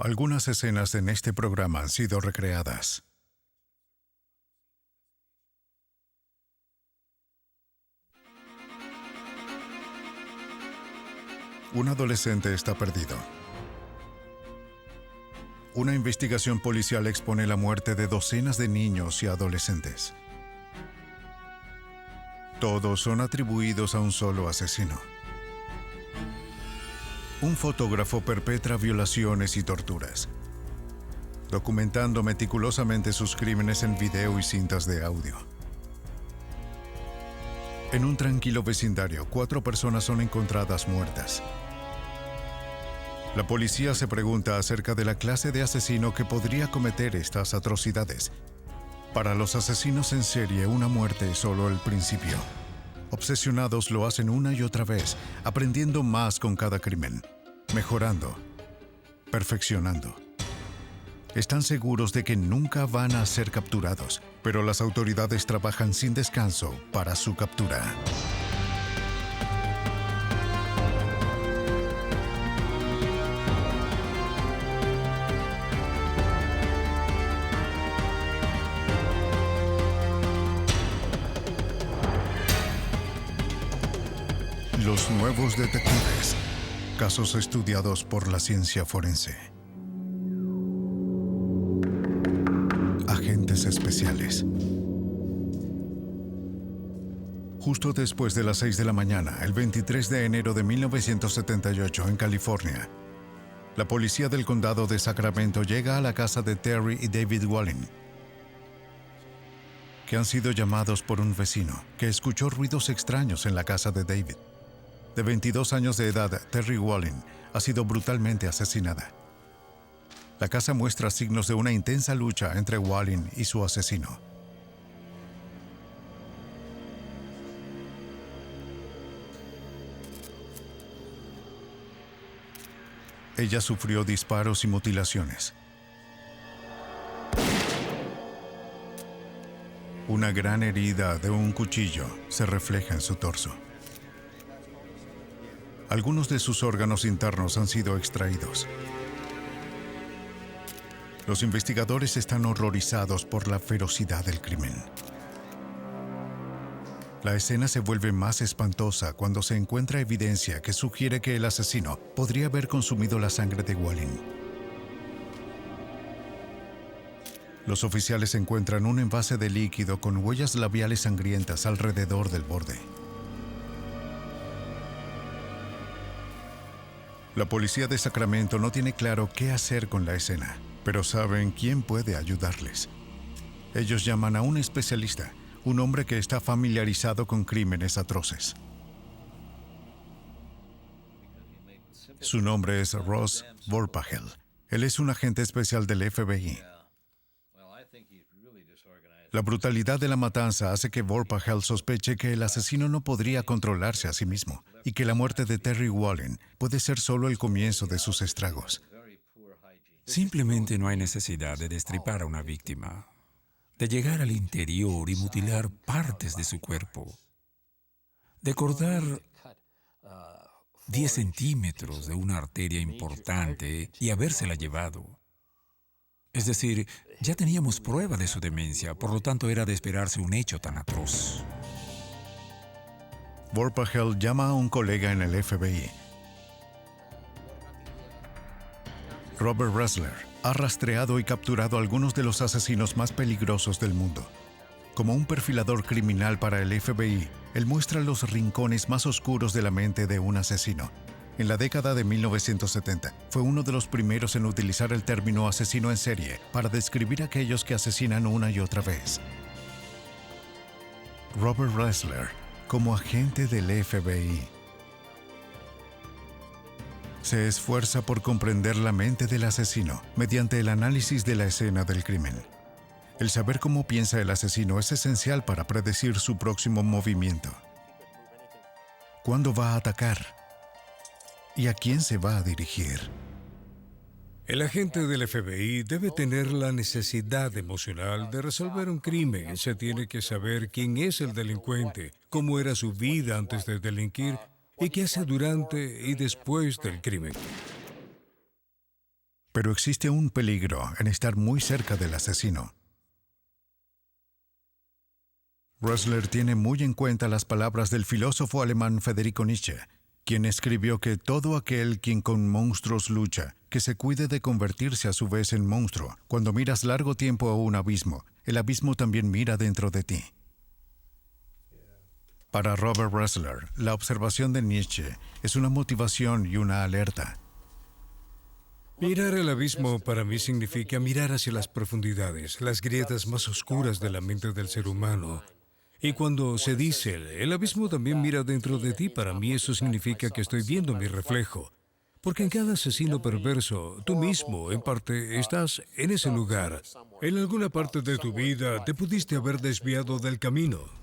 Algunas escenas en este programa han sido recreadas. Un adolescente está perdido. Una investigación policial expone la muerte de docenas de niños y adolescentes. Todos son atribuidos a un solo asesino. Un fotógrafo perpetra violaciones y torturas, documentando meticulosamente sus crímenes en video y cintas de audio. En un tranquilo vecindario, 4 personas son encontradas muertas. La policía se pregunta acerca de la clase de asesino que podría cometer estas atrocidades. Para los asesinos en serie, una muerte es solo el principio. Obsesionados lo hacen una y otra vez, aprendiendo más con cada crimen, mejorando, perfeccionando. Están seguros de que nunca van a ser capturados, pero las autoridades trabajan sin descanso para su captura. Los nuevos detectives. Casos estudiados por la ciencia forense. Agentes especiales. Justo después de las 6 de la mañana, el 23 de enero de 1978, en California, la policía del condado de Sacramento llega a la casa de Terry y David Wallin, que han sido llamados por un vecino que escuchó ruidos extraños en la casa de David. De 22 años de edad, Terry Wallin ha sido brutalmente asesinada. La casa muestra signos de una intensa lucha entre Wallin y su asesino. Ella sufrió disparos y mutilaciones. Una gran herida de un cuchillo se refleja en su torso. Algunos de sus órganos internos han sido extraídos. Los investigadores están horrorizados por la ferocidad del crimen. La escena se vuelve más espantosa cuando se encuentra evidencia que sugiere que el asesino podría haber consumido la sangre de Wallin. Los oficiales encuentran un envase de líquido con huellas labiales sangrientas alrededor del borde. La policía de Sacramento no tiene claro qué hacer con la escena, pero saben quién puede ayudarles. Ellos llaman a un especialista, un hombre que está familiarizado con crímenes atroces. Su nombre es Ross Vorpagel. Él es un agente especial del FBI. La brutalidad de la matanza hace que Vorpagel sospeche que el asesino no podría controlarse a sí mismo y que la muerte de Terry Wallin puede ser solo el comienzo de sus estragos. Simplemente no hay necesidad de destripar a una víctima, de llegar al interior y mutilar partes de su cuerpo, de cortar 10 centímetros de una arteria importante y habérsela llevado. Es decir, ya teníamos prueba de su demencia, por lo tanto era de esperarse un hecho tan atroz. Vorpagel llama a un colega en el FBI. Robert Ressler ha rastreado y capturado a algunos de los asesinos más peligrosos del mundo. Como un perfilador criminal para el FBI, él muestra los rincones más oscuros de la mente de un asesino. En la década de 1970, fue uno de los primeros en utilizar el término asesino en serie para describir a aquellos que asesinan una y otra vez. Robert Ressler, como agente del FBI, se esfuerza por comprender la mente del asesino mediante el análisis de la escena del crimen. El saber cómo piensa el asesino es esencial para predecir su próximo movimiento. ¿Cuándo va a atacar? ¿Y a quién se va a dirigir? El agente del FBI debe tener la necesidad emocional de resolver un crimen. Se tiene que saber quién es el delincuente, cómo era su vida antes de delinquir y qué hace durante y después del crimen. Pero existe un peligro en estar muy cerca del asesino. Ressler tiene muy en cuenta las palabras del filósofo alemán Friedrich Nietzsche, quien escribió que todo aquel quien con monstruos lucha, que se cuide de convertirse a su vez en monstruo. Cuando miras largo tiempo a un abismo, el abismo también mira dentro de ti. Para Robert Ressler, la observación de Nietzsche es una motivación y una alerta. Mirar el abismo para mí significa mirar hacia las profundidades, las grietas más oscuras de la mente del ser humano. Y cuando se dice, el abismo también mira dentro de ti, para mí eso significa que estoy viendo mi reflejo. Porque en cada asesino perverso, tú mismo, en parte, estás en ese lugar. En alguna parte de tu vida te pudiste haber desviado del camino.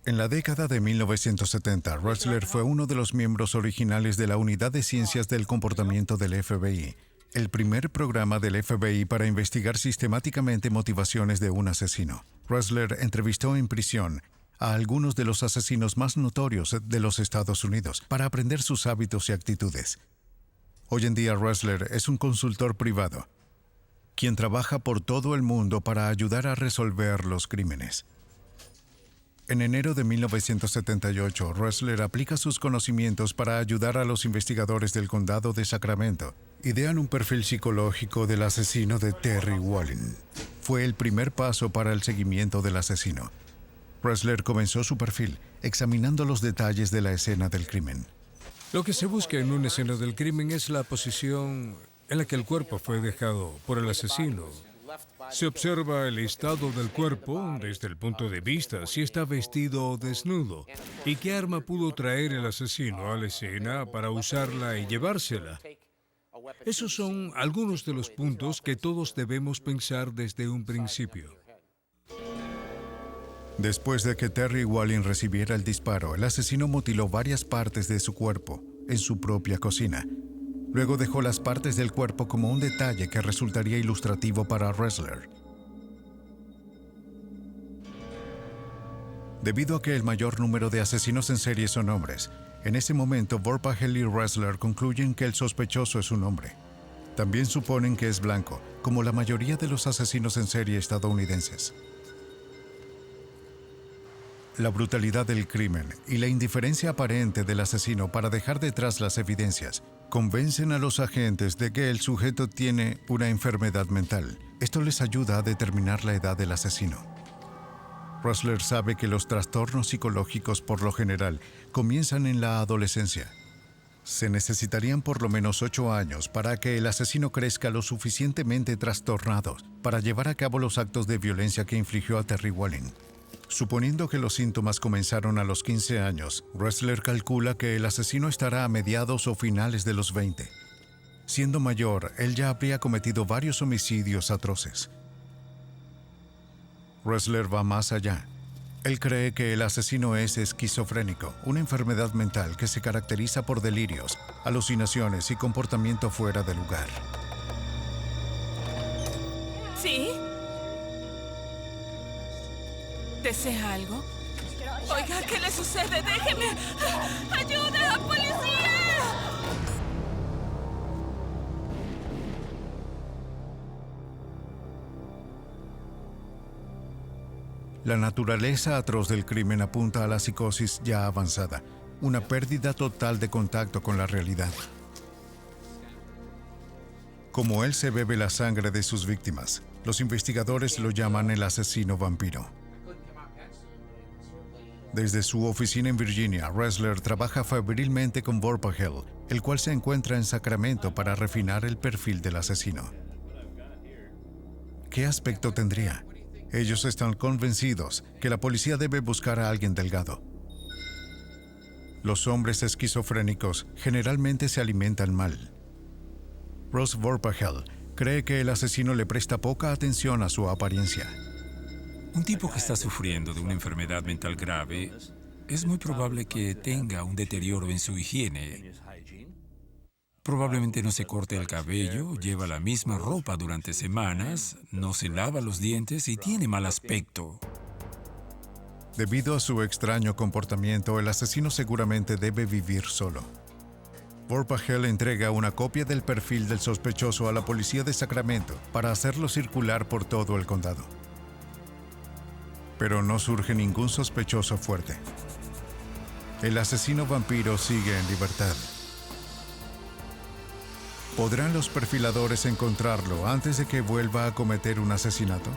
En la década de 1970, Ressler fue uno de los miembros originales de la Unidad de Ciencias del Comportamiento del FBI, el primer programa del FBI para investigar sistemáticamente motivaciones de un asesino. Ressler entrevistó en prisión a algunos de los asesinos más notorios de los Estados Unidos para aprender sus hábitos y actitudes. Hoy en día Ressler es un consultor privado, quien trabaja por todo el mundo para ayudar a resolver los crímenes. En enero de 1978, Ressler aplica sus conocimientos para ayudar a los investigadores del condado de Sacramento. Idean un perfil psicológico del asesino de Terry Wallin. Fue el primer paso para el seguimiento del asesino. Ressler comenzó su perfil examinando los detalles de la escena del crimen. Lo que se busca en una escena del crimen es la posición en la que el cuerpo fue dejado por el asesino. Se observa el estado del cuerpo desde el punto de vista si está vestido o desnudo y qué arma pudo traer el asesino a la escena para usarla y llevársela. Esos son algunos de los puntos que todos debemos pensar desde un principio. Después de que Terry Wallin recibiera el disparo, el asesino mutiló varias partes de su cuerpo en su propia cocina. Luego dejó las partes del cuerpo como un detalle que resultaría ilustrativo para Ressler. Debido a que el mayor número de asesinos en serie son hombres, en ese momento Vorpagel y Ressler concluyen que el sospechoso es un hombre. También suponen que es blanco, como la mayoría de los asesinos en serie estadounidenses. La brutalidad del crimen y la indiferencia aparente del asesino para dejar detrás las evidencias convencen a los agentes de que el sujeto tiene una enfermedad mental. Esto les ayuda a determinar la edad del asesino. Ressler sabe que los trastornos psicológicos por lo general comienzan en la adolescencia. Se necesitarían por lo menos 8 años para que el asesino crezca lo suficientemente trastornado para llevar a cabo los actos de violencia que infligió a Terry Wallin. Suponiendo que los síntomas comenzaron a los 15 años, Ressler calcula que el asesino estará a mediados o finales de los 20. Siendo mayor, él ya habría cometido varios homicidios atroces. Ressler va más allá. Él cree que el asesino es esquizofrénico, una enfermedad mental que se caracteriza por delirios, alucinaciones y comportamiento fuera de lugar. ¿Sí? ¿Desea algo? Oiga, ¿qué le sucede? ¡Déjeme! ¡Ayuda, policía! La naturaleza atroz del crimen apunta a la psicosis ya avanzada, una pérdida total de contacto con la realidad. Como él se bebe la sangre de sus víctimas, los investigadores lo llaman el asesino vampiro. Desde su oficina en Virginia, Ressler trabaja febrilmente con Vorpagel, el cual se encuentra en Sacramento para refinar el perfil del asesino. ¿Qué aspecto tendría? Ellos están convencidos que la policía debe buscar a alguien delgado. Los hombres esquizofrénicos generalmente se alimentan mal. Ross Vorpagel cree que el asesino le presta poca atención a su apariencia. Un tipo que está sufriendo de una enfermedad mental grave es muy probable que tenga un deterioro en su higiene. Probablemente no se corte el cabello, lleva la misma ropa durante semanas, no se lava los dientes y tiene mal aspecto. Debido a su extraño comportamiento, el asesino seguramente debe vivir solo. Vorpagel entrega una copia del perfil del sospechoso a la policía de Sacramento para hacerlo circular por todo el condado. Pero no surge ningún sospechoso fuerte. El asesino vampiro sigue en libertad. ¿Podrán los perfiladores encontrarlo antes de que vuelva a cometer un asesinato?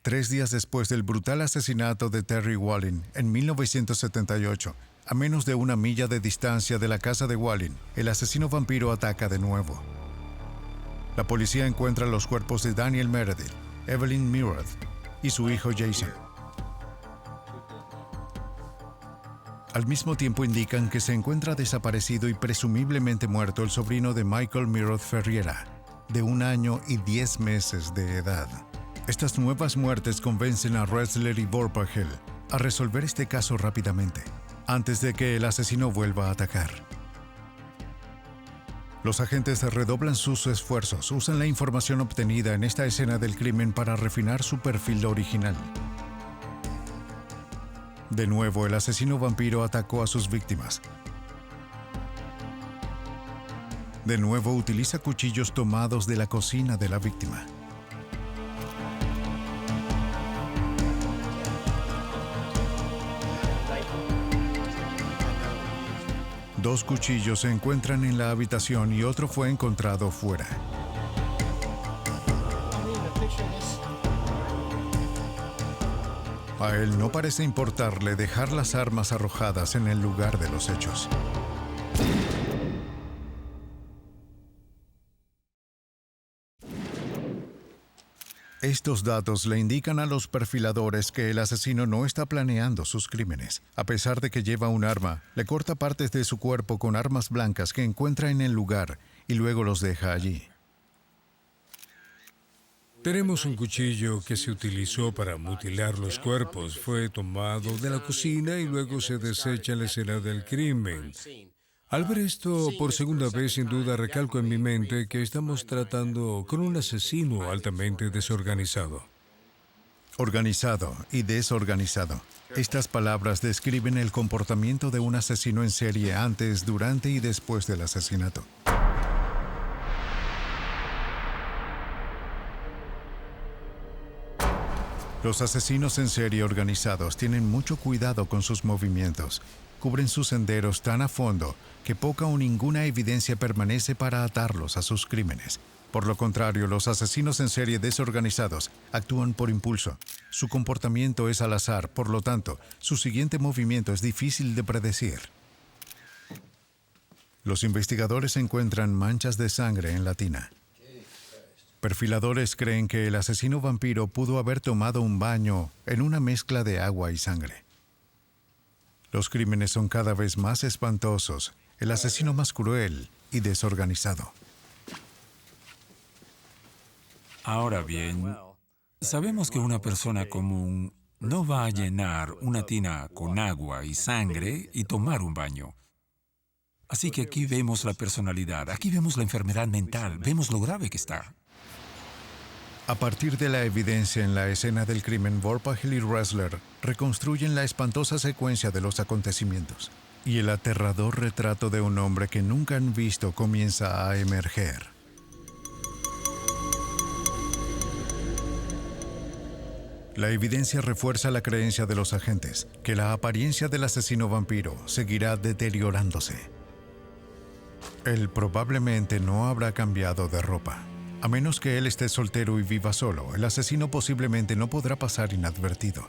3 días después del brutal asesinato de Terry Wallin en 1978, a menos de 1 milla de distancia de la casa de Wallin, el asesino vampiro ataca de nuevo. La policía encuentra los cuerpos de Daniel Meredith, Evelyn Murath y su hijo Jason. Al mismo tiempo indican que se encuentra desaparecido y presumiblemente muerto el sobrino de Michael Mirath Ferriera, de 1 año y 10 meses de edad. Estas nuevas muertes convencen a Ressler y Vorpagel a resolver este caso rápidamente, antes de que el asesino vuelva a atacar. Los agentes redoblan sus esfuerzos, usan la información obtenida en esta escena del crimen para refinar su perfil original. De nuevo, el asesino vampiro atacó a sus víctimas. De nuevo, utiliza cuchillos tomados de la cocina de la víctima. Dos cuchillos se encuentran en la habitación y otro fue encontrado fuera. A él no parece importarle dejar las armas arrojadas en el lugar de los hechos. Estos datos le indican a los perfiladores que el asesino no está planeando sus crímenes. A pesar de que lleva un arma, le corta partes de su cuerpo con armas blancas que encuentra en el lugar y luego los deja allí. Tenemos un cuchillo que se utilizó para mutilar los cuerpos. Fue tomado de la cocina y luego se desecha en la escena del crimen. Al ver esto por segunda vez, sin duda recalco en mi mente que estamos tratando con un asesino altamente desorganizado. Organizado y desorganizado. Estas palabras describen el comportamiento de un asesino en serie antes, durante y después del asesinato. Los asesinos en serie organizados tienen mucho cuidado con sus movimientos. Cubren sus senderos tan a fondo que poca o ninguna evidencia permanece para atarlos a sus crímenes. Por lo contrario, los asesinos en serie desorganizados actúan por impulso. Su comportamiento es al azar, por lo tanto, su siguiente movimiento es difícil de predecir. Los investigadores encuentran manchas de sangre en la tina. Perfiladores creen que el asesino vampiro pudo haber tomado un baño en una mezcla de agua y sangre. Los crímenes son cada vez más espantosos, el asesino más cruel y desorganizado. Ahora bien, sabemos que una persona común no va a llenar una tina con agua y sangre y tomar un baño. Así que aquí vemos la personalidad, aquí vemos la enfermedad mental, vemos lo grave que está. A partir de la evidencia en la escena del crimen, Vorpagel y Ressler reconstruyen la espantosa secuencia de los acontecimientos. Y el aterrador retrato de un hombre que nunca han visto comienza a emerger. La evidencia refuerza la creencia de los agentes que la apariencia del asesino vampiro seguirá deteriorándose. Él probablemente no habrá cambiado de ropa. A menos que él esté soltero y viva solo, el asesino posiblemente no podrá pasar inadvertido.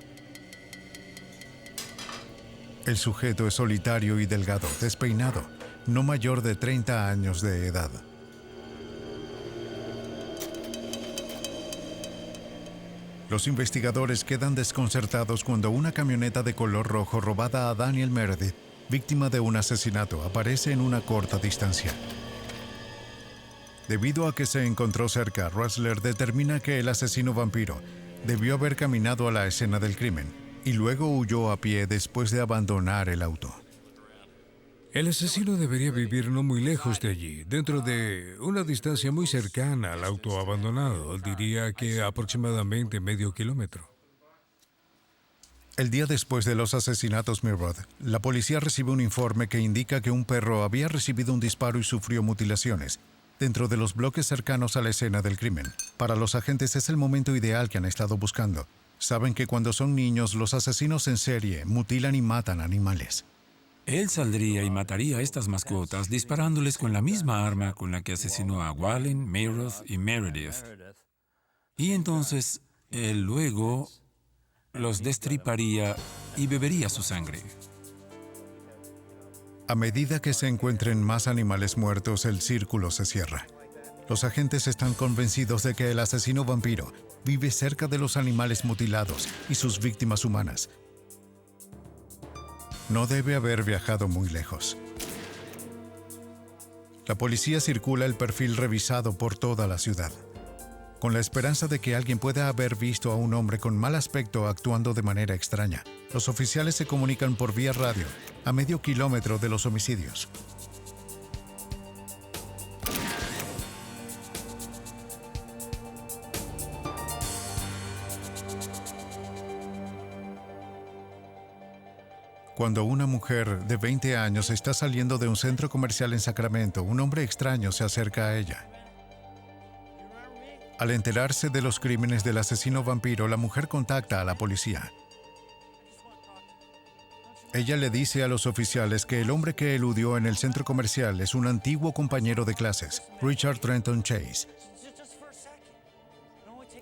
El sujeto es solitario y delgado, despeinado, no mayor de 30 años de edad. Los investigadores quedan desconcertados cuando una camioneta de color rojo robada a Daniel Meredith, víctima de un asesinato, aparece en una corta distancia. Debido a que se encontró cerca, Ressler determina que el asesino vampiro debió haber caminado a la escena del crimen y luego huyó a pie después de abandonar el auto. El asesino debería vivir no muy lejos de allí, dentro de una distancia muy cercana al auto abandonado, diría que aproximadamente medio kilómetro. El día después de los asesinatos Mirrod, la policía recibe un informe que indica que un perro había recibido un disparo y sufrió mutilaciones dentro de los bloques cercanos a la escena del crimen. Para los agentes es el momento ideal que han estado buscando. Saben que cuando son niños, los asesinos en serie mutilan y matan animales. Él saldría y mataría a estas mascotas disparándoles con la misma arma con la que asesinó a Wallen, Mayroth y Meredith. Y entonces, él luego los destriparía y bebería su sangre. A medida que se encuentren más animales muertos, el círculo se cierra. Los agentes están convencidos de que el asesino vampiro vive cerca de los animales mutilados y sus víctimas humanas. No debe haber viajado muy lejos. La policía circula el perfil revisado por toda la ciudad, con la esperanza de que alguien pueda haber visto a un hombre con mal aspecto actuando de manera extraña. Los oficiales se comunican por vía radio, a medio kilómetro de los homicidios. Cuando una mujer de 20 años está saliendo de un centro comercial en Sacramento, un hombre extraño se acerca a ella. Al enterarse de los crímenes del asesino vampiro, la mujer contacta a la policía. Ella le dice a los oficiales que el hombre que eludió en el centro comercial es un antiguo compañero de clases, Richard Trenton Chase.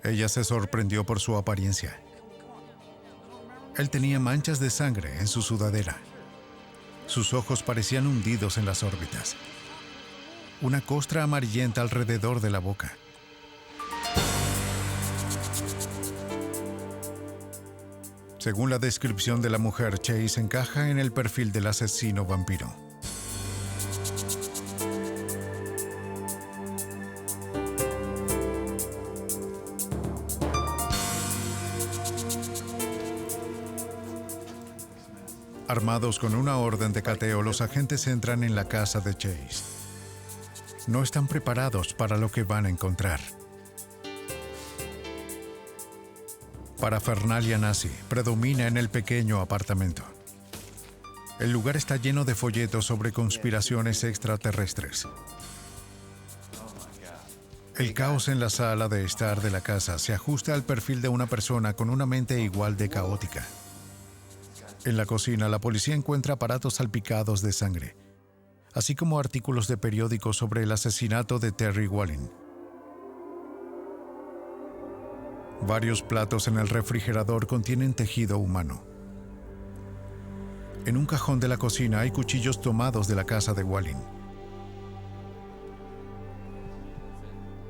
Ella se sorprendió por su apariencia. Él tenía manchas de sangre en su sudadera. Sus ojos parecían hundidos en las órbitas. Una costra amarillenta alrededor de la boca. Según la descripción de la mujer, Chase encaja en el perfil del asesino vampiro. Armados con una orden de cateo, los agentes entran en la casa de Chase. No están preparados para lo que van a encontrar. Parafernalia nazi predomina en el pequeño apartamento. El lugar está lleno de folletos sobre conspiraciones extraterrestres. El caos en la sala de estar de la casa se ajusta al perfil de una persona con una mente igual de caótica. En la cocina, la policía encuentra aparatos salpicados de sangre, así como artículos de periódicos sobre el asesinato de Terry Wallen. Varios platos en el refrigerador contienen tejido humano. En un cajón de la cocina hay cuchillos tomados de la casa de Wallen.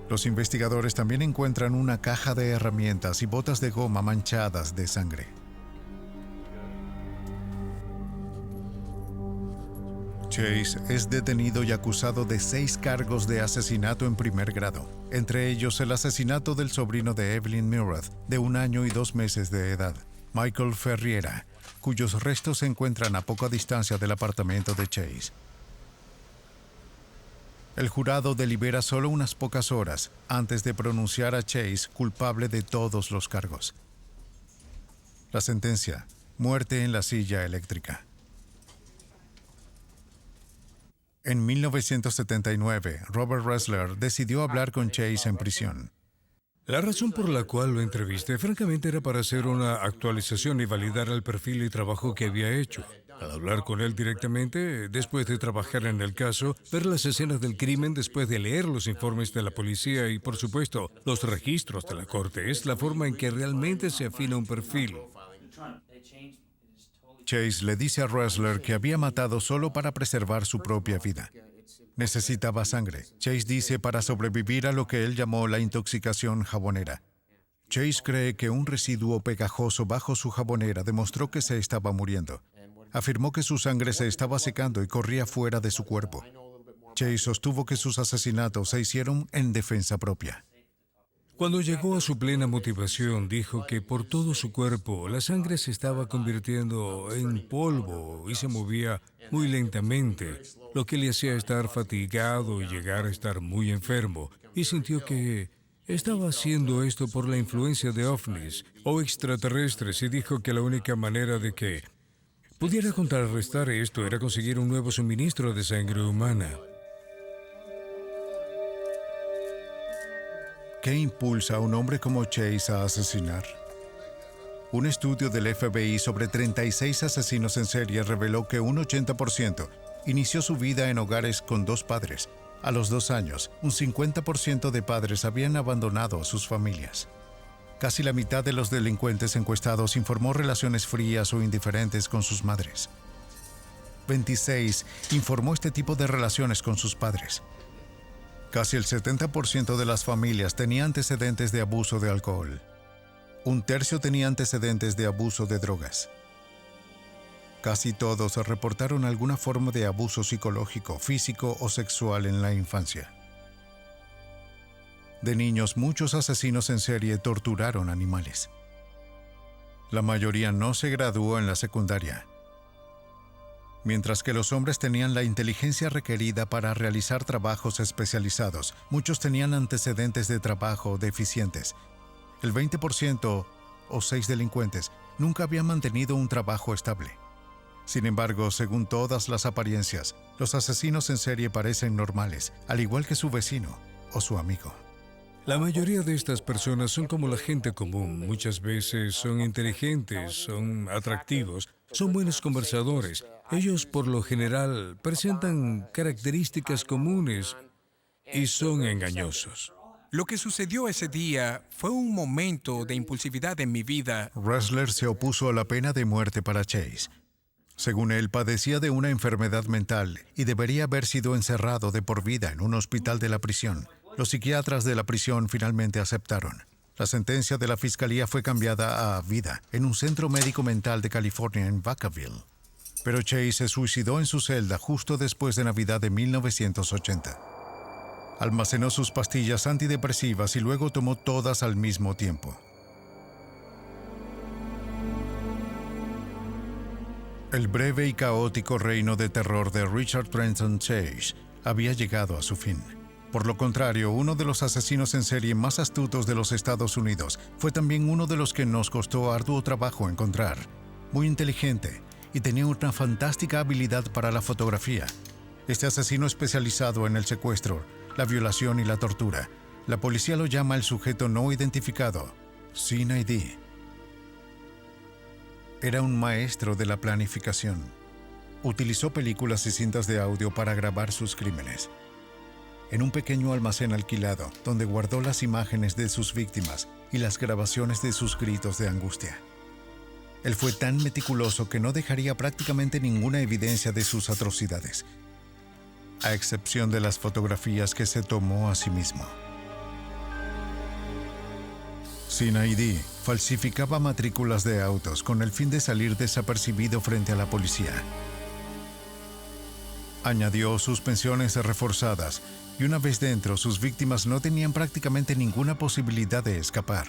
Los investigadores también encuentran una caja de herramientas y botas de goma manchadas de sangre. Chase es detenido y acusado de 6 cargos de asesinato en primer grado, entre ellos el asesinato del sobrino de Evelyn Mirrod, de 1 año y 2 meses de edad, Michael Ferriera, cuyos restos se encuentran a poca distancia del apartamento de Chase. El jurado delibera solo unas pocas horas antes de pronunciar a Chase culpable de todos los cargos. La sentencia: muerte en la silla eléctrica. En 1979, Robert Ressler decidió hablar con Chase en prisión. La razón por la cual lo entrevisté, francamente, era para hacer una actualización y validar el perfil y trabajo que había hecho. Al hablar con él directamente, después de trabajar en el caso, ver las escenas del crimen, después de leer los informes de la policía y, por supuesto, los registros de la corte, es la forma en que realmente se afina un perfil. Chase le dice a Ressler que había matado solo para preservar su propia vida. Necesitaba sangre. Chase dice para sobrevivir a lo que él llamó la intoxicación jabonera. Chase cree que un residuo pegajoso bajo su jabonera demostró que se estaba muriendo. Afirmó que su sangre se estaba secando y corría fuera de su cuerpo. Chase sostuvo que sus asesinatos se hicieron en defensa propia. Cuando llegó a su plena motivación, dijo que por todo su cuerpo la sangre se estaba convirtiendo en polvo y se movía muy lentamente, lo que le hacía estar fatigado y llegar a estar muy enfermo, y sintió que estaba haciendo esto por la influencia de ovnis o extraterrestres y dijo que la única manera de que pudiera contrarrestar esto era conseguir un nuevo suministro de sangre humana. ¿Qué impulsa a un hombre como Chase a asesinar? Un estudio del FBI sobre 36 asesinos en serie reveló que un 80% inició su vida en hogares con dos padres. A los 2 años, un 50% de padres habían abandonado a sus familias. Casi la mitad de los delincuentes encuestados informó relaciones frías o indiferentes con sus madres. 26 informó este tipo de relaciones con sus padres. Casi el 70% de las familias tenía antecedentes de abuso de alcohol. Un tercio tenía antecedentes de abuso de drogas. Casi todos reportaron alguna forma de abuso psicológico, físico o sexual en la infancia. De niños, muchos asesinos en serie torturaron animales. La mayoría no se graduó en la secundaria. Mientras que los hombres tenían la inteligencia requerida para realizar trabajos especializados, muchos tenían antecedentes de trabajo deficientes. El 20% o 6 delincuentes nunca habían mantenido un trabajo estable. Sin embargo, según todas las apariencias, los asesinos en serie parecen normales, al igual que su vecino o su amigo. La mayoría de estas personas son como la gente común. Muchas veces son inteligentes, son atractivos, son buenos conversadores. Ellos, por lo general, presentan características comunes y son engañosos. Lo que sucedió ese día fue un momento de impulsividad en mi vida. Ressler se opuso a la pena de muerte para Chase. Según él, padecía de una enfermedad mental y debería haber sido encerrado de por vida en un hospital de la prisión. Los psiquiatras de la prisión finalmente aceptaron. La sentencia de la fiscalía fue cambiada a vida en un centro médico mental de California en Vacaville. Pero Chase se suicidó en su celda justo después de Navidad de 1980. Almacenó sus pastillas antidepresivas y luego tomó todas al mismo tiempo. El breve y caótico reino de terror de Richard Trenton Chase había llegado a su fin. Por lo contrario, uno de los asesinos en serie más astutos de los Estados Unidos fue también uno de los que nos costó arduo trabajo encontrar. Muy inteligente y tenía una fantástica habilidad para la fotografía. Este asesino especializado en el secuestro, la violación y la tortura. La policía lo llama el sujeto no identificado, sin ID. Era un maestro de la planificación. Utilizó películas y cintas de audio para grabar sus crímenes. En un pequeño almacén alquilado, donde guardó las imágenes de sus víctimas y las grabaciones de sus gritos de angustia. Él fue tan meticuloso que no dejaría prácticamente ninguna evidencia de sus atrocidades, a excepción de las fotografías que se tomó a sí mismo. Sin ID, falsificaba matrículas de autos con el fin de salir desapercibido frente a la policía. Añadió suspensiones reforzadas y una vez dentro, sus víctimas no tenían prácticamente ninguna posibilidad de escapar.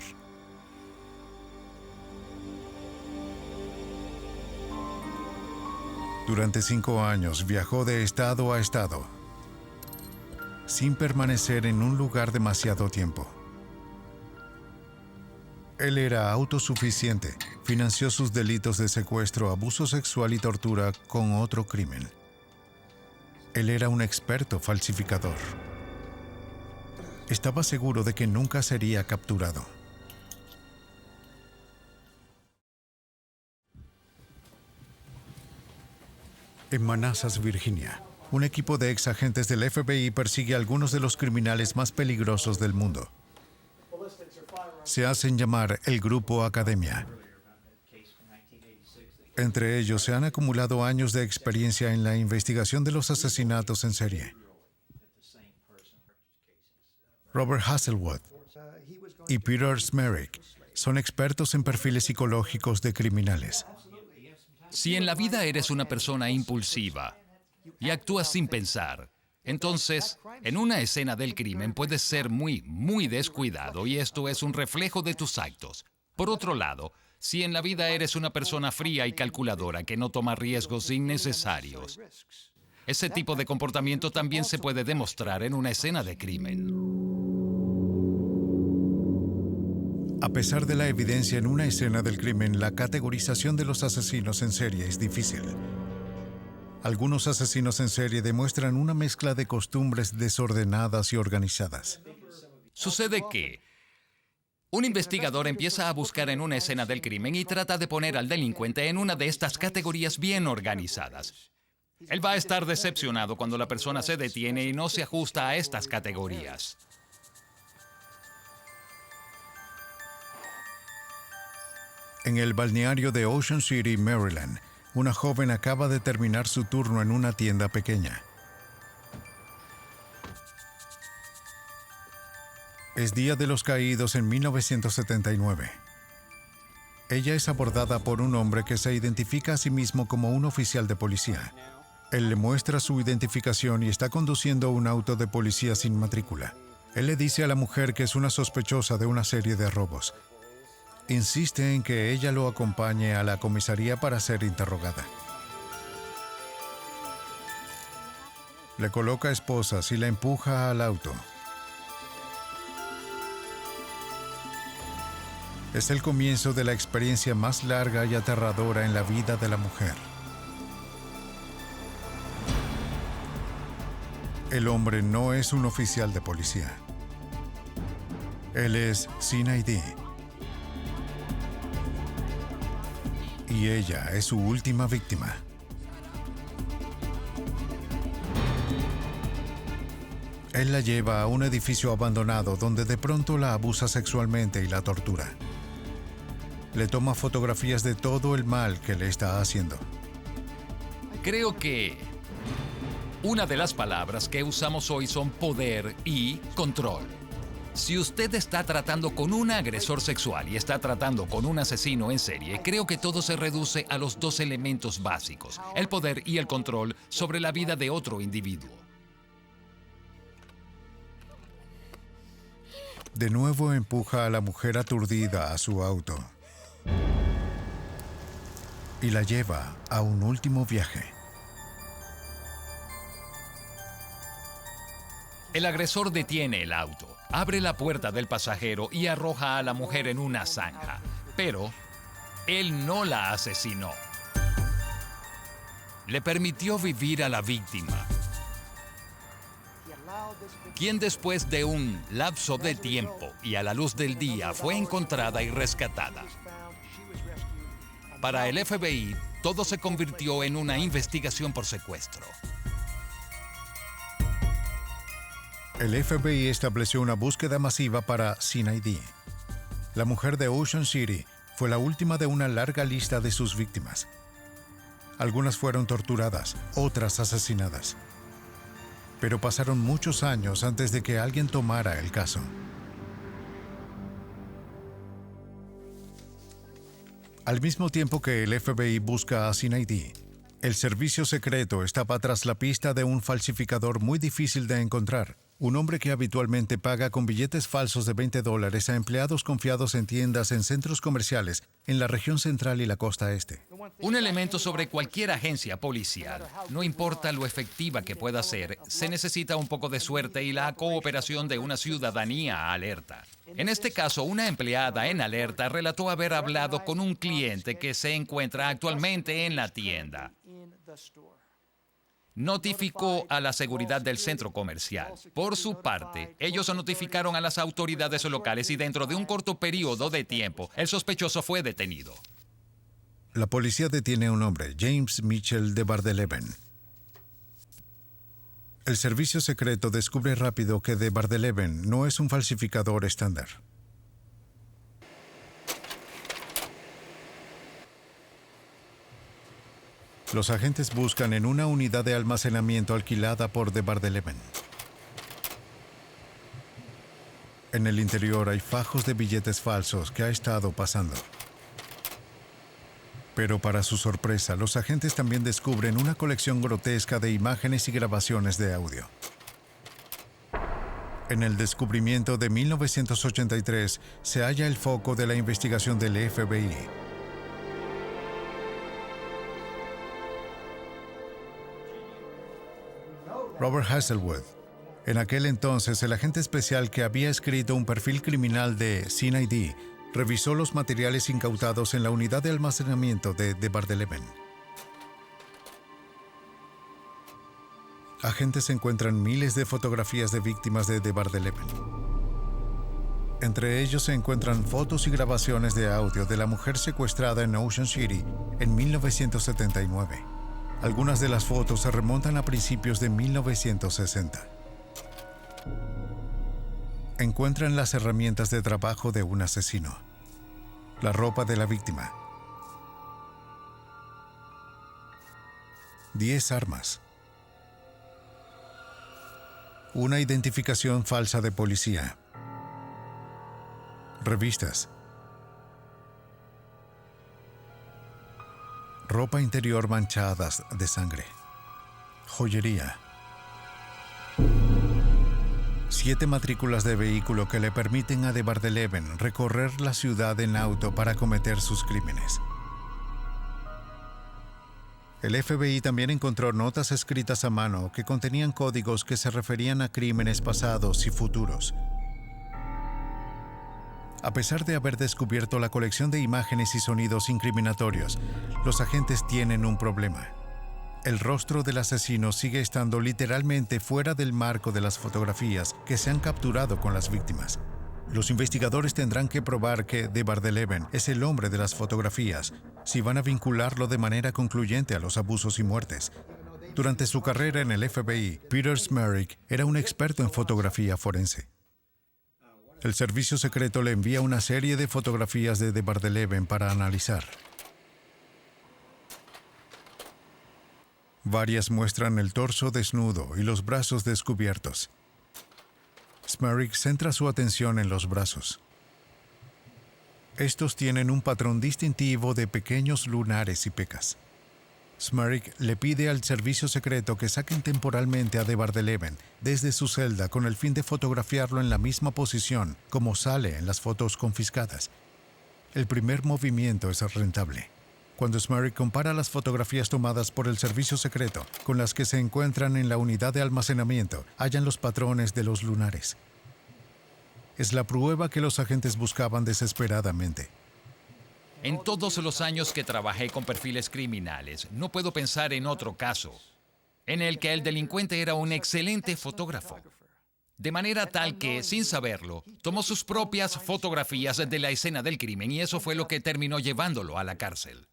Durante 5 años viajó de estado a estado, sin permanecer en un lugar demasiado tiempo. Él era autosuficiente, financió sus delitos de secuestro, abuso sexual y tortura con otro crimen. Él era un experto falsificador. Estaba seguro de que nunca sería capturado. En Manassas, Virginia, un equipo de ex agentes del FBI persigue a algunos de los criminales más peligrosos del mundo. Se hacen llamar el Grupo Academia. Entre ellos se han acumulado años de experiencia en la investigación de los asesinatos en serie. Robert Hasselwood y Peter Smerick son expertos en perfiles psicológicos de criminales. Si en la vida eres una persona impulsiva y actúas sin pensar, entonces, en una escena del crimen puedes ser muy descuidado y esto es un reflejo de tus actos. Por otro lado, si en la vida eres una persona fría y calculadora que no toma riesgos innecesarios, ese tipo de comportamiento también se puede demostrar en una escena de crimen. A pesar de la evidencia en una escena del crimen, la categorización de los asesinos en serie es difícil. Algunos asesinos en serie demuestran una mezcla de costumbres desordenadas y organizadas. Sucede que un investigador empieza a buscar en una escena del crimen y trata de poner al delincuente en una de estas categorías bien organizadas. Él va a estar decepcionado cuando la persona se detiene y no se ajusta a estas categorías. En el balneario de Ocean City, Maryland, una joven acaba de terminar su turno en una tienda pequeña. Es Día de los Caídos en 1979. Ella es abordada por un hombre que se identifica a sí mismo como un oficial de policía. Él le muestra su identificación y está conduciendo un auto de policía sin matrícula. Él le dice a la mujer que es una sospechosa de una serie de robos. Insiste en que ella lo acompañe a la comisaría para ser interrogada. Le coloca esposas y la empuja al auto. Es el comienzo de la experiencia más larga y aterradora en la vida de la mujer. El hombre no es un oficial de policía. Él es sin ID. Y ella es su última víctima. Él la lleva a un edificio abandonado donde de pronto la abusa sexualmente y la tortura. Le toma fotografías de todo el mal que le está haciendo. Creo que una de las palabras que usamos hoy son poder y control. Si usted está tratando con un agresor sexual y está tratando con un asesino en serie, creo que todo se reduce a los dos elementos básicos, el poder y el control sobre la vida de otro individuo. De nuevo empuja a la mujer aturdida a su auto y la lleva a un último viaje. El agresor detiene el auto, abre la puerta del pasajero y arroja a la mujer en una zanja. Pero él no la asesinó. Le permitió vivir a la víctima, quien después de un lapso de tiempo y a la luz del día fue encontrada y rescatada. Para el FBI, todo se convirtió en una investigación por secuestro. El FBI estableció una búsqueda masiva para Sin ID. La mujer de Ocean City fue la última de una larga lista de sus víctimas. Algunas fueron torturadas, otras asesinadas. Pero pasaron muchos años antes de que alguien tomara el caso. Al mismo tiempo que el FBI busca a Sin ID, el servicio secreto estaba tras la pista de un falsificador muy difícil de encontrar. Un hombre que habitualmente paga con billetes falsos de $20 a empleados confiados en tiendas en centros comerciales en la región central y la costa este. Un elemento sobre cualquier agencia policial, no importa lo efectiva que pueda ser, se necesita un poco de suerte y la cooperación de una ciudadanía alerta. En este caso, una empleada en alerta relató haber hablado con un cliente que se encuentra actualmente en la tienda. Notificó a la seguridad del centro comercial. Por su parte, ellos notificaron a las autoridades locales y dentro de un corto periodo de tiempo, el sospechoso fue detenido. La policía detiene a un hombre, James Mitchell de Bardeleven. El servicio secreto descubre rápido que de Bardeleven no es un falsificador estándar. Los agentes buscan en una unidad de almacenamiento alquilada por de Bardeleven. En el interior hay fajos de billetes falsos que ha estado pasando. Pero para su sorpresa, los agentes también descubren una colección grotesca de imágenes y grabaciones de audio. En el descubrimiento de 1983 se halla el foco de la investigación del FBI. Robert Hasselwood, en aquel entonces el agente especial que había escrito un perfil criminal de Sin ID, revisó los materiales incautados en la unidad de almacenamiento de Bardeleven. Agentes encuentran miles de fotografías de víctimas de Bardeleven. Entre ellos se encuentran fotos y grabaciones de audio de la mujer secuestrada en Ocean City en 1979. Algunas de las fotos se remontan a principios de 1960. Encuentran las herramientas de trabajo de un asesino, la ropa de la víctima, 10 armas, una identificación falsa de policía, revistas, ropa interior manchadas de sangre, joyería, 7 matrículas de vehículo que le permiten a Bardeleven recorrer la ciudad en auto para cometer sus crímenes. El FBI también encontró notas escritas a mano que contenían códigos que se referían a crímenes pasados y futuros. A pesar de haber descubierto la colección de imágenes y sonidos incriminatorios, los agentes tienen un problema. El rostro del asesino sigue estando literalmente fuera del marco de las fotografías que se han capturado con las víctimas. Los investigadores tendrán que probar que Bardeleven es el hombre de las fotografías si van a vincularlo de manera concluyente a los abusos y muertes. Durante su carrera en el FBI, Peter Smerick era un experto en fotografía forense. El servicio secreto le envía una serie de fotografías de Bardeleven para analizar. Varias muestran el torso desnudo y los brazos descubiertos. Smerick centra su atención en los brazos. Estos tienen un patrón distintivo de pequeños lunares y pecas. Smerick le pide al servicio secreto que saquen temporalmente a Bardeleven desde su celda con el fin de fotografiarlo en la misma posición como sale en las fotos confiscadas. El primer movimiento es rentable. Cuando Smerick compara las fotografías tomadas por el servicio secreto con las que se encuentran en la unidad de almacenamiento, hallan los patrones de los lunares. Es la prueba que los agentes buscaban desesperadamente. En todos los años que trabajé con perfiles criminales, no puedo pensar en otro caso en el que el delincuente era un excelente fotógrafo. De manera tal que, sin saberlo, tomó sus propias fotografías de la escena del crimen y eso fue lo que terminó llevándolo a la cárcel.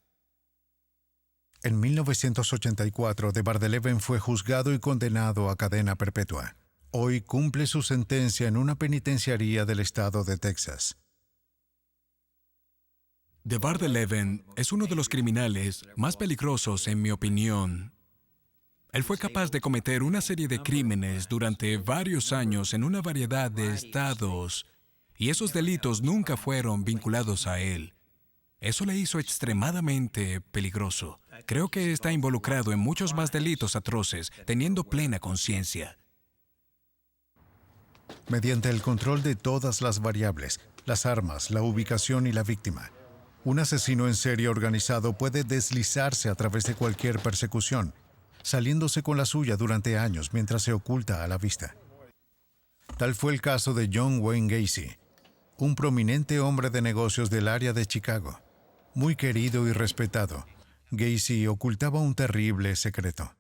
En 1984, Bardeleven fue juzgado y condenado a cadena perpetua. Hoy cumple su sentencia en una penitenciaría del estado de Texas. Bardeleven es uno de los criminales más peligrosos, en mi opinión. Él fue capaz de cometer una serie de crímenes durante varios años en una variedad de estados, y esos delitos nunca fueron vinculados a él. Eso le hizo extremadamente peligroso. Creo que está involucrado en muchos más delitos atroces, teniendo plena conciencia. Mediante el control de todas las variables, las armas, la ubicación y la víctima, un asesino en serie organizado puede deslizarse a través de cualquier persecución, saliéndose con la suya durante años mientras se oculta a la vista. Tal fue el caso de John Wayne Gacy, un prominente hombre de negocios del área de Chicago. Muy querido y respetado, Gacy ocultaba un terrible secreto.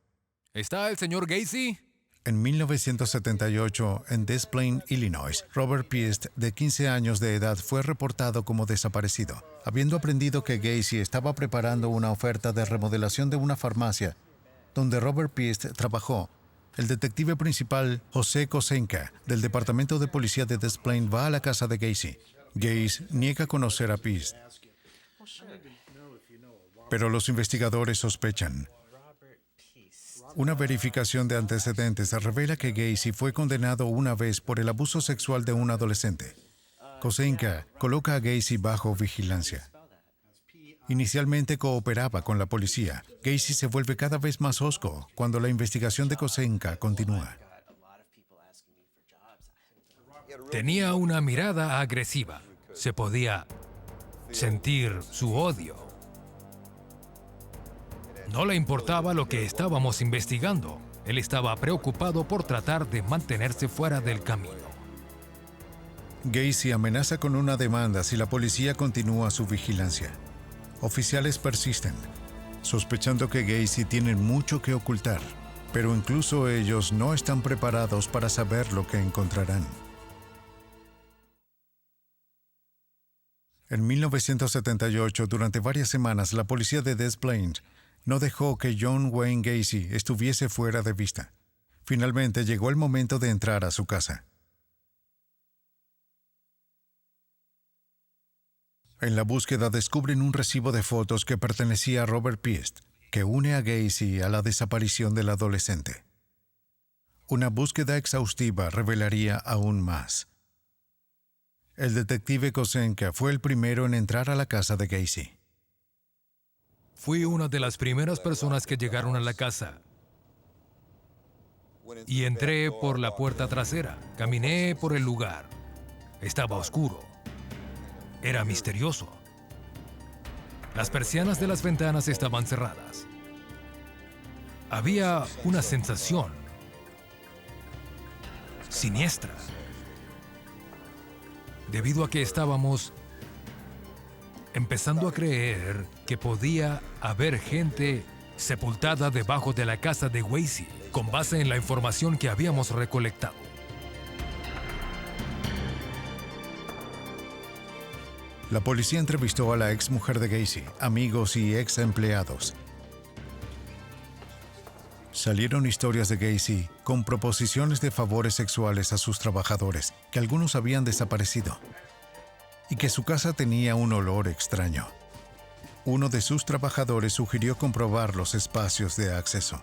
¿Está el señor Gacy? En 1978, en Des Plaines, Illinois, Robert Piest, de 15 años de edad, fue reportado como desaparecido. Habiendo aprendido que Gacy estaba preparando una oferta de remodelación de una farmacia donde Robert Piest trabajó, el detective principal, José Kosenka, del Departamento de Policía de Des Plaines, va a la casa de Gacy. Gacy niega conocer a Piest, pero los investigadores sospechan. Una verificación de antecedentes revela que Gacy fue condenado una vez por el abuso sexual de un adolescente. Kosenka coloca a Gacy bajo vigilancia. Inicialmente cooperaba con la policía. Gacy se vuelve cada vez más hosco cuando la investigación de Kosenka continúa. Tenía una mirada agresiva. Se podía sentir su odio. No le importaba lo que estábamos investigando. Él estaba preocupado por tratar de mantenerse fuera del camino. Gacy amenaza con una demanda si la policía continúa su vigilancia. Oficiales persisten, sospechando que Gacy tiene mucho que ocultar, pero incluso ellos no están preparados para saber lo que encontrarán. En 1978, durante varias semanas, la policía de Des Plaines no dejó que John Wayne Gacy estuviese fuera de vista. Finalmente llegó el momento de entrar a su casa. En la búsqueda descubren un recibo de fotos que pertenecía a Robert Piest, que une a Gacy a la desaparición del adolescente. Una búsqueda exhaustiva revelaría aún más. El detective Kosenka fue el primero en entrar a la casa de Gacy. Fui una de las primeras personas que llegaron a la casa. Y entré por la puerta trasera. Caminé por el lugar. Estaba oscuro. Era misterioso. Las persianas de las ventanas estaban cerradas. Había una sensación siniestra, debido a que estábamos empezando a creer que podía haber gente sepultada debajo de la casa de Gacy, con base en la información que habíamos recolectado. La policía entrevistó a la ex mujer de Gacy, amigos y ex empleados. Salieron historias de Gacy con proposiciones de favores sexuales a sus trabajadores, que algunos habían desaparecido, y que su casa tenía un olor extraño. Uno de sus trabajadores sugirió comprobar los espacios de acceso.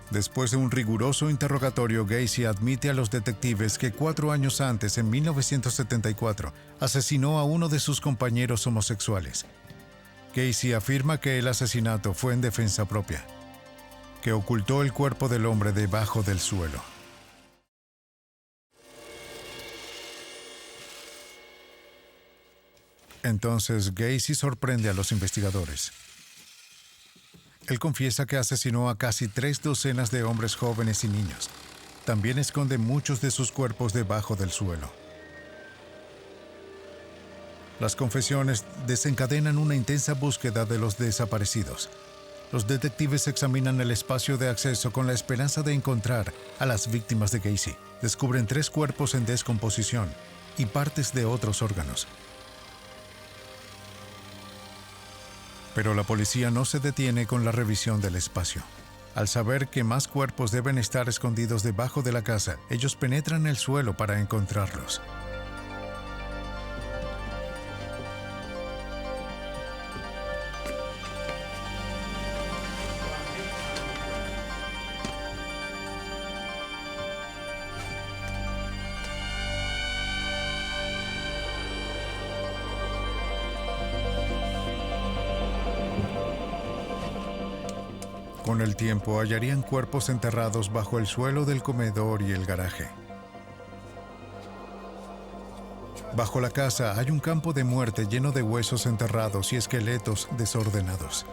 Después de un riguroso interrogatorio, Gacy admite a los detectives que 4 años antes, en 1974, asesinó a uno de sus compañeros homosexuales. Gacy afirma que el asesinato fue en defensa propia, que ocultó el cuerpo del hombre debajo del suelo. Entonces, Gacy sorprende a los investigadores. Él confiesa que asesinó a casi 3 docenas de hombres jóvenes y niños. También esconde muchos de sus cuerpos debajo del suelo. Las confesiones desencadenan una intensa búsqueda de los desaparecidos. Los detectives examinan el espacio de acceso con la esperanza de encontrar a las víctimas de Gacy. Descubren 3 cuerpos en descomposición y partes de otros órganos. Pero la policía no se detiene con la revisión del espacio. Al saber que más cuerpos deben estar escondidos debajo de la casa, ellos penetran el suelo para encontrarlos. Con el tiempo hallarían cuerpos enterrados bajo el suelo del comedor y el garaje. Bajo la casa hay un campo de muerte lleno de huesos enterrados y esqueletos desordenados.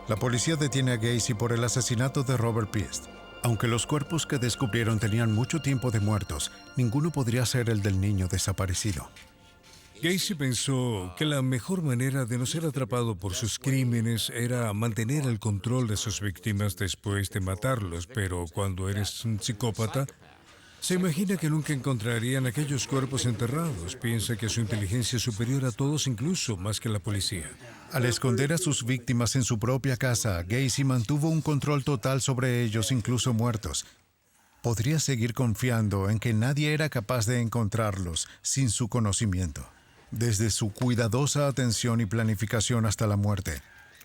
La policía detiene a Gacy por el asesinato de Robert Piest. Aunque los cuerpos que descubrieron tenían mucho tiempo de muertos, ninguno podría ser el del niño desaparecido. Gacy pensó que la mejor manera de no ser atrapado por sus crímenes era mantener el control de sus víctimas después de matarlos, pero cuando eres un psicópata, se imagina que nunca encontrarían aquellos cuerpos enterrados. Piensa que su inteligencia es superior a todos, incluso más que la policía. Al esconder a sus víctimas en su propia casa, Gacy mantuvo un control total sobre ellos, incluso muertos. Podría seguir confiando en que nadie era capaz de encontrarlos sin su conocimiento. Desde su cuidadosa atención y planificación hasta la muerte,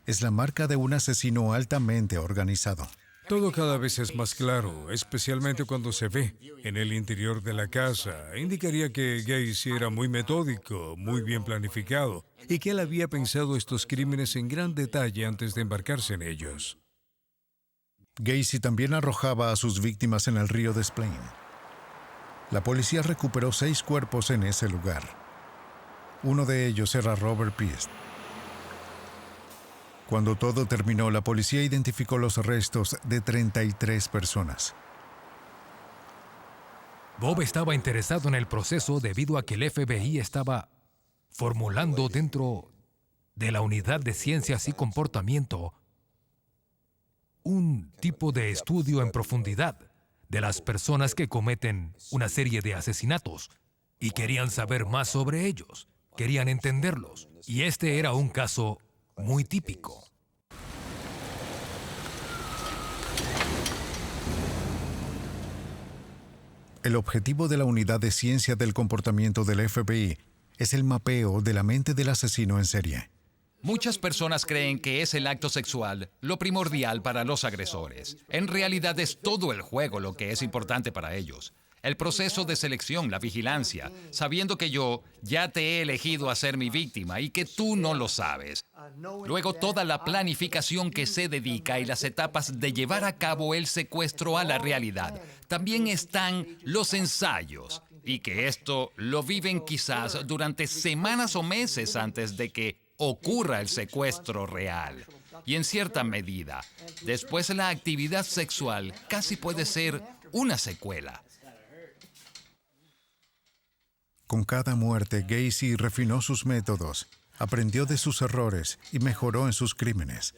es la marca de un asesino altamente organizado. Todo cada vez es más claro, especialmente cuando se ve en el interior de la casa. Indicaría que Gacy era muy metódico, muy bien planificado, y que él había pensado estos crímenes en gran detalle antes de embarcarse en ellos. Gacy también arrojaba a sus víctimas en el río Des Plaines. La policía recuperó 6 cuerpos en ese lugar. Uno de ellos era Robert Piest. Cuando todo terminó, la policía identificó los restos de 33 personas. Bob estaba interesado en el proceso debido a que el FBI estaba formulando dentro de la Unidad de Ciencias y Comportamiento un tipo de estudio en profundidad de las personas que cometen una serie de asesinatos y querían saber más sobre ellos, querían entenderlos. Y este era un caso muy típico. El objetivo de la Unidad de Ciencia del Comportamiento del FBI es el mapeo de la mente del asesino en serie. Muchas personas creen que es el acto sexual lo primordial para los agresores. En realidad es todo el juego lo que es importante para ellos. El proceso de selección, la vigilancia, sabiendo que yo ya te he elegido a ser mi víctima y que tú no lo sabes. Luego toda la planificación que se dedica y las etapas de llevar a cabo el secuestro a la realidad. También están los ensayos, y que esto lo viven quizás durante semanas o meses antes de que ocurra el secuestro real. Y en cierta medida, después la actividad sexual casi puede ser una secuela. Con cada muerte, Gacy refinó sus métodos, aprendió de sus errores y mejoró en sus crímenes.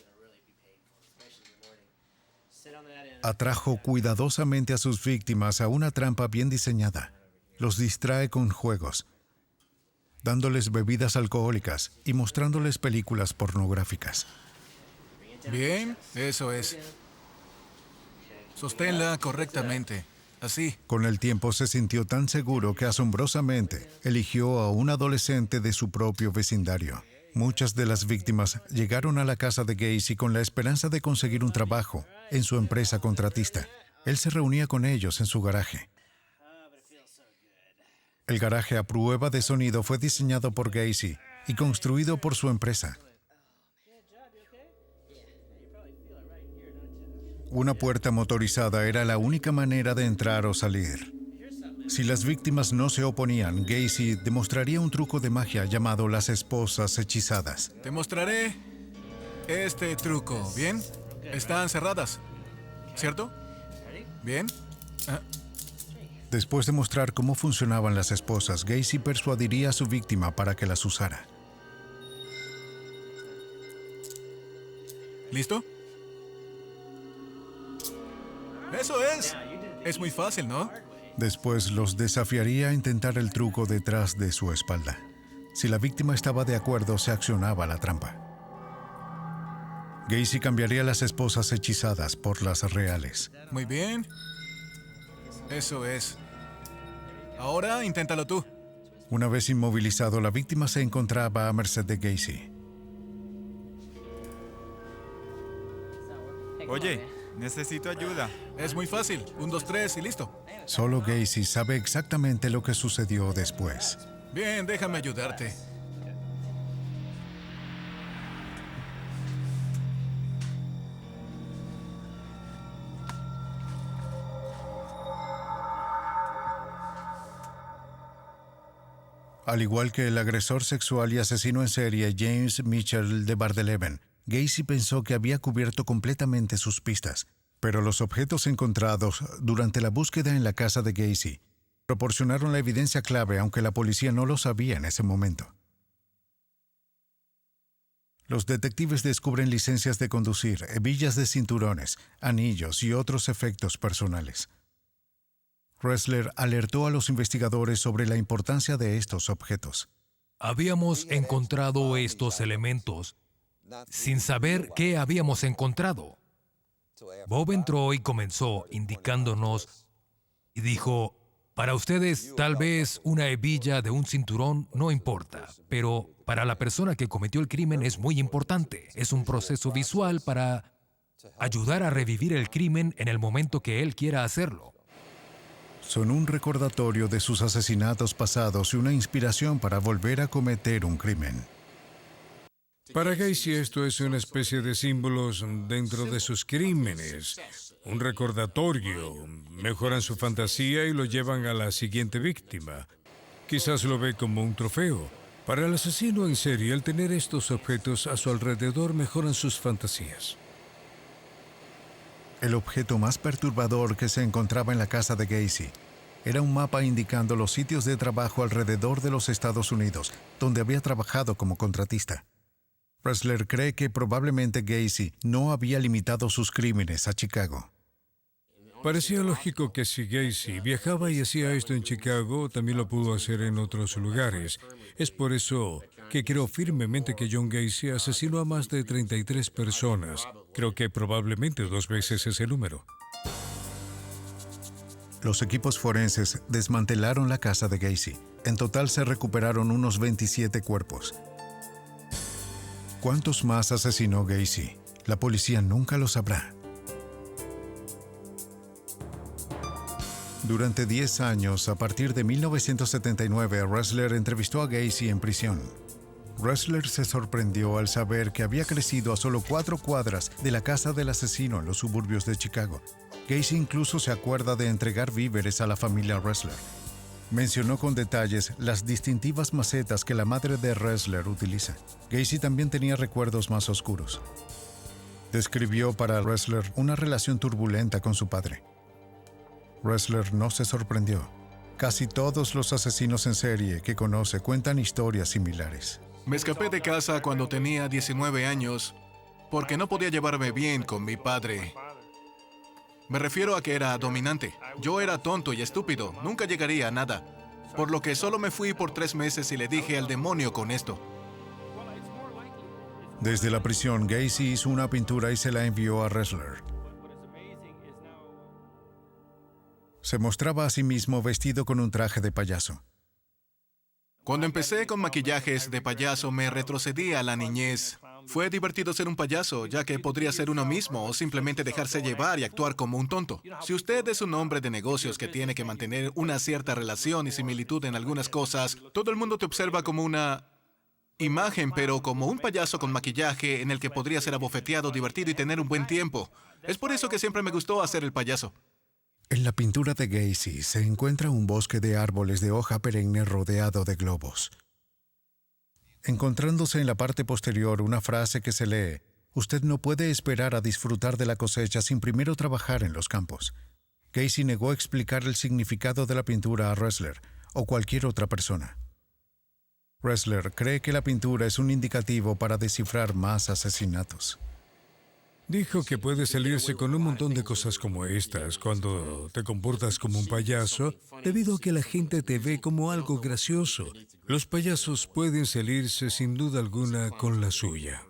Atrajo cuidadosamente a sus víctimas a una trampa bien diseñada. Los distrae con juegos, dándoles bebidas alcohólicas y mostrándoles películas pornográficas. Bien, eso es. Sosténla correctamente. Así. Con el tiempo se sintió tan seguro que asombrosamente eligió a un adolescente de su propio vecindario. Muchas de las víctimas llegaron a la casa de Gacy con la esperanza de conseguir un trabajo en su empresa contratista. Él se reunía con ellos en su garaje. El garaje a prueba de sonido fue diseñado por Gacy y construido por su empresa. Una puerta motorizada era la única manera de entrar o salir. Si las víctimas no se oponían, Gacy demostraría un truco de magia llamado las esposas hechizadas. Te mostraré este truco, ¿bien? Están cerradas, ¿cierto? ¿Bien? Después de mostrar cómo funcionaban las esposas, Gacy persuadiría a su víctima para que las usara. ¿Listo? ¡Eso es! Es muy fácil, ¿no? Después los desafiaría a intentar el truco detrás de su espalda. Si la víctima estaba de acuerdo, se accionaba la trampa. Gacy cambiaría las esposas hechizadas por las reales. Muy bien. Eso es. Ahora inténtalo tú. Una vez inmovilizado, la víctima se encontraba a merced de Gacy. Oye, necesito ayuda. Es muy fácil. 1, 2, 3 y listo. Solo Gacy sabe exactamente lo que sucedió después. Bien, déjame ayudarte. Al igual que el agresor sexual y asesino en serie James Mitchell de Bardeleben, Gacy pensó que había cubierto completamente sus pistas, pero los objetos encontrados durante la búsqueda en la casa de Gacy proporcionaron la evidencia clave, aunque la policía no lo sabía en ese momento. Los detectives descubren licencias de conducir, hebillas de cinturones, anillos y otros efectos personales. Ressler alertó a los investigadores sobre la importancia de estos objetos. Habíamos encontrado estos elementos sin saber qué habíamos encontrado. Bob entró y comenzó indicándonos y dijo, para ustedes tal vez una hebilla de un cinturón no importa, pero para la persona que cometió el crimen es muy importante. Es un proceso visual para ayudar a revivir el crimen en el momento que él quiera hacerlo. Son un recordatorio de sus asesinatos pasados y una inspiración para volver a cometer un crimen. Para Gacy esto es una especie de símbolos dentro de sus crímenes. Un recordatorio. Mejoran su fantasía y lo llevan a la siguiente víctima. Quizás lo ve como un trofeo. Para el asesino en serie, el tener estos objetos a su alrededor mejoran sus fantasías. El objeto más perturbador que se encontraba en la casa de Gacy Era un mapa indicando los sitios de trabajo alrededor de los Estados Unidos, donde había trabajado como contratista. Ressler cree que probablemente Gacy no había limitado sus crímenes a Chicago. Parecía lógico que si Gacy viajaba y hacía esto en Chicago, también lo pudo hacer en otros lugares. Es por eso que creo firmemente que John Gacy asesinó a más de 33 personas. Creo que probablemente 2 veces ese número. Los equipos forenses desmantelaron la casa de Gacy. En total se recuperaron unos 27 cuerpos. ¿Cuántos más asesinó Gacy? La policía nunca lo sabrá. Durante 10 años, a partir de 1979, Ressler entrevistó a Gacy en prisión. Ressler se sorprendió al saber que había crecido a solo 4 cuadras de la casa del asesino en los suburbios de Chicago. Gacy incluso se acuerda de entregar víveres a la familia Ressler. Mencionó con detalles las distintivas macetas que la madre de Ressler utiliza. Gacy también tenía recuerdos más oscuros. Describió para Ressler una relación turbulenta con su padre. Ressler no se sorprendió. Casi todos los asesinos en serie que conoce cuentan historias similares. Me escapé de casa cuando tenía 19 años porque no podía llevarme bien con mi padre. Me refiero a que era dominante. Yo era tonto y estúpido, nunca llegaría a nada. Por lo que solo me fui por 3 meses y le dije al demonio con esto. Desde la prisión, Gacy hizo una pintura y se la envió a Ressler. Se mostraba a sí mismo vestido con un traje de payaso. Cuando empecé con maquillajes de payaso, me retrocedí a la niñez. Fue divertido ser un payaso, ya que podría ser uno mismo o simplemente dejarse llevar y actuar como un tonto. Si usted es un hombre de negocios que tiene que mantener una cierta relación y similitud en algunas cosas, todo el mundo te observa como una imagen, pero como un payaso con maquillaje en el que podría ser abofeteado, divertido y tener un buen tiempo. Es por eso que siempre me gustó hacer el payaso. En la pintura de Gacy se encuentra un bosque de árboles de hoja perenne rodeado de globos. Encontrándose en la parte posterior una frase que se lee: «Usted no puede esperar a disfrutar de la cosecha sin primero trabajar en los campos». Gacy negó explicar el significado de la pintura a Ressler o cualquier otra persona. Ressler cree que la pintura es un indicativo para descifrar más asesinatos. Dijo que puede salirse con un montón de cosas como estas cuando te comportas como un payaso, debido a que la gente te ve como algo gracioso. Los payasos pueden salirse sin duda alguna con la suya.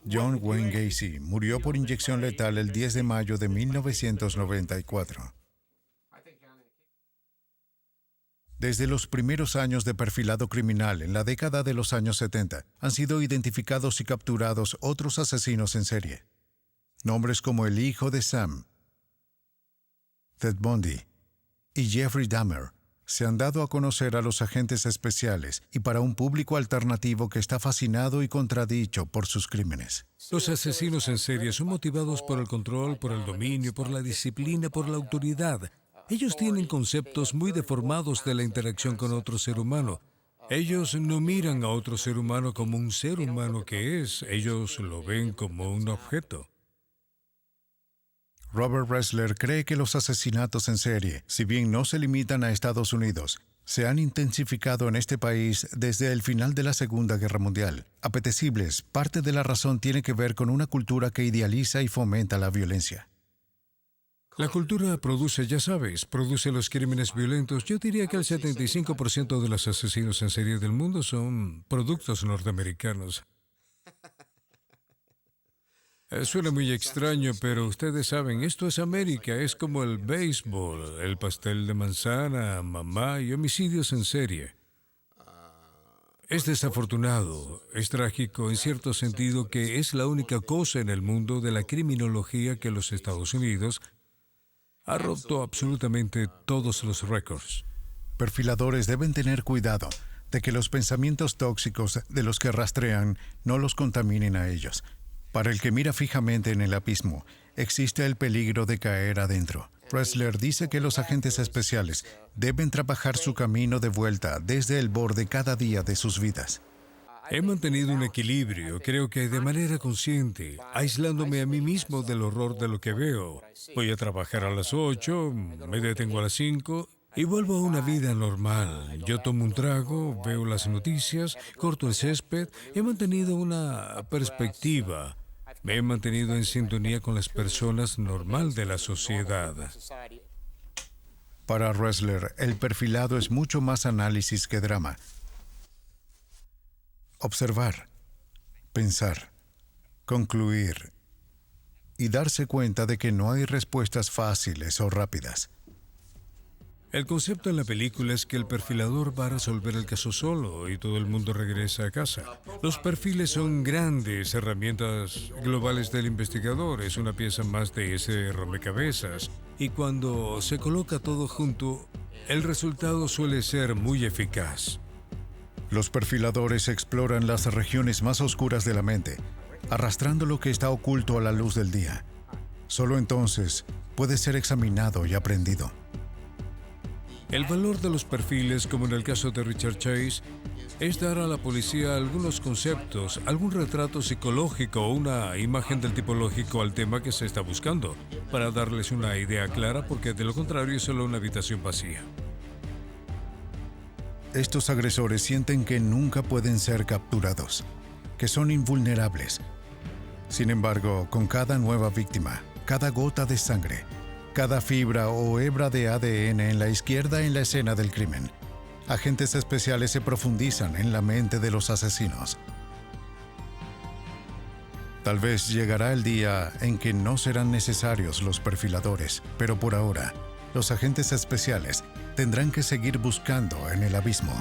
John Wayne Gacy murió por inyección letal el 10 de mayo de 1994. Desde los primeros años de perfilado criminal en la década de los años 70, han sido identificados y capturados otros asesinos en serie. Nombres como el hijo de Sam, Ted Bundy y Jeffrey Dahmer se han dado a conocer a los agentes especiales y para un público alternativo que está fascinado y contradicho por sus crímenes. Los asesinos en serie son motivados por el control, por el dominio, por la disciplina, por la autoridad. Ellos tienen conceptos muy deformados de la interacción con otro ser humano. Ellos no miran a otro ser humano como un ser humano que es. Ellos lo ven como un objeto. Robert Ressler cree que los asesinatos en serie, si bien no se limitan a Estados Unidos, se han intensificado en este país desde el final de la Segunda Guerra Mundial. Apetecibles, parte de la razón tiene que ver con una cultura que idealiza y fomenta la violencia. La cultura produce, ya sabes, produce los crímenes violentos. Yo diría que el 75% de los asesinos en serie del mundo son productos norteamericanos. Suena muy extraño, pero ustedes saben, esto es América, es como el béisbol, el pastel de manzana, mamá y homicidios en serie. Es desafortunado, es trágico en cierto sentido que es la única cosa en el mundo de la criminología que los Estados Unidos ha roto absolutamente todos los récords. Perfiladores deben tener cuidado de que los pensamientos tóxicos de los que rastrean no los contaminen a ellos. Para el que mira fijamente en el abismo, existe el peligro de caer adentro. Ressler dice que los agentes especiales deben trabajar su camino de vuelta desde el borde cada día de sus vidas. He mantenido un equilibrio, creo que de manera consciente, aislándome a mí mismo del horror de lo que veo. Voy a trabajar a las 8, me detengo a las 5 y vuelvo a una vida normal. Yo tomo un trago, veo las noticias, corto el césped. He mantenido una perspectiva. Me he mantenido en sintonía con las personas normal de la sociedad. Para Ressler, el perfilado es mucho más análisis que drama. Observar, pensar, concluir y darse cuenta de que no hay respuestas fáciles o rápidas. El concepto en la película es que el perfilador va a resolver el caso solo y todo el mundo regresa a casa. Los perfiles son grandes herramientas globales del investigador, es una pieza más de ese rompecabezas. Y cuando se coloca todo junto, el resultado suele ser muy eficaz. Los perfiladores exploran las regiones más oscuras de la mente, arrastrando lo que está oculto a la luz del día. Solo entonces puede ser examinado y aprendido. El valor de los perfiles, como en el caso de Richard Chase, es dar a la policía algunos conceptos, algún retrato psicológico o una imagen del tipológico al tema que se está buscando, para darles una idea clara, porque de lo contrario es solo una habitación vacía. Estos agresores sienten que nunca pueden ser capturados, que son invulnerables. Sin embargo, con cada nueva víctima, cada gota de sangre, cada fibra o hebra de ADN en la izquierda en la escena del crimen, agentes especiales se profundizan en la mente de los asesinos. Tal vez llegará el día en que no serán necesarios los perfiladores, pero por ahora, los agentes especiales tendrán que seguir buscando en el abismo.